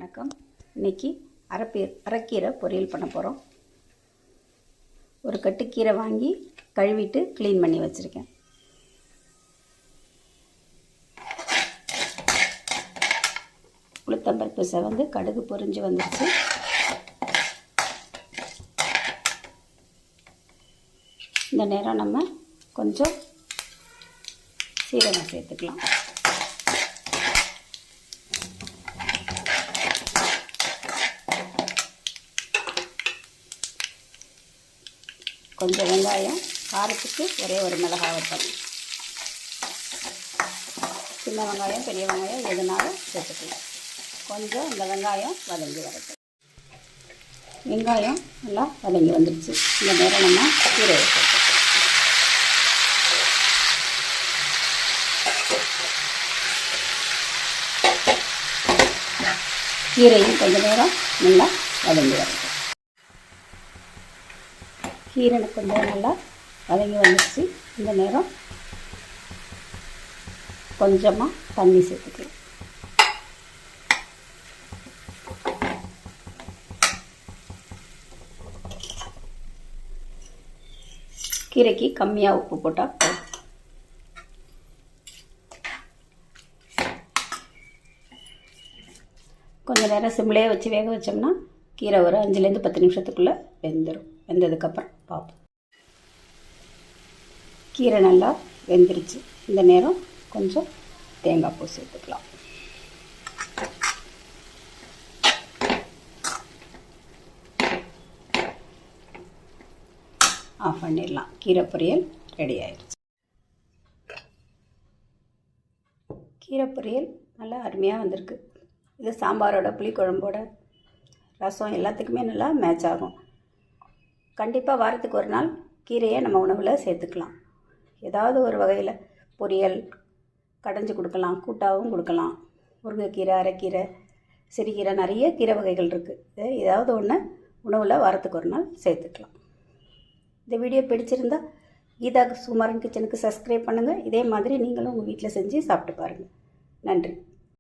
வணக்கம். இன்றைக்கி அரைக்கீரை பொரியல் பண்ண போகிறோம். ஒரு கட்டு கீரை வாங்கி கழுவிட்டு க்ளீன் பண்ணி வச்சுருக்கேன். உளுத்தம்பருப்பு செவந்து கடுகு பொரிஞ்சு வந்துடுச்சு. இந்த நேரம் நம்ம கொஞ்சம் சீரகம் சேர்த்துக்கலாம். கொஞ்சம் வெங்காயம், காரத்துக்கு ஒரே ஒரு மிளகாய் வத்தல், சின்ன வெங்காயம் பெரிய வெங்காயம் எதுனாலும் சேர்த்துக்கலாம். கொஞ்சம் இந்த வெங்காயம் வதங்கி வரட்டும். வெங்காயம் நல்லா வதங்கி வந்துடுச்சு. இந்த நேரம் நம்ம கீரை சேர்த்துக்கலாம். கீரையும் கொஞ்சம் நேரம் நல்லா வதங்கி வரட்டும். கீரை கொஞ்சம் நல்லா வதங்கி வந்துடுச்சு. இந்த நேரம் கொஞ்சமாக தண்ணி சேர்த்துக்கலாம். கீரைக்கு கம்மியாக உப்பு போட்டால் போதும். கொஞ்சம் நேரம் சிம்லேயே வச்சு வேக வச்சோம்னா கீரை ஒரு 5லேருந்து 10 நிமிஷத்துக்குள்ளே வெந்துடும். வெந்ததுக்கப்புறம் பார்ப்போம். கீரை நல்லா வெந்துருச்சு. இந்த நேரம் கொஞ்சம் தேங்காய் பூ சேர்த்துக்கலாம். ஆஃப் பண்ணிடலாம். கீரை பொரியல் ரெடி ஆயிடுச்சு. கீரை பொரியல் நல்லா அருமையாக வந்திருக்கு. இது சாம்பாரோட, புளிக்குழம்போட, ரசம் எல்லாத்துக்குமே நல்லா மேட்ச் ஆகும். கண்டிப்பாக வாரத்துக்கு ஒரு நாள் கீரையை நம்ம உணவில் சேர்த்துக்கலாம். ஏதாவது ஒரு வகையில் பொரியல் கடைஞ்சி கொடுக்கலாம், கூட்டாகவும் கொடுக்கலாம். முருங்கைக்கீரை, அரைக்கீரை, சிறுகீரை, நிறைய கீரை வகைகள் இருக்குது. ஏதாவது ஒன்று உணவில் வாரத்துக்கு ஒரு நாள் சேர்த்துக்கலாம். இந்த வீடியோ பிடிச்சிருந்தா கீதா சுகுமாரன் கிச்சனுக்கு சப்ஸ்கிரைப் பண்ணுங்கள். இதே மாதிரி நீங்களும் உங்கள் வீட்டில் செஞ்சு சாப்பிட்டு பாருங்கள். நன்றி.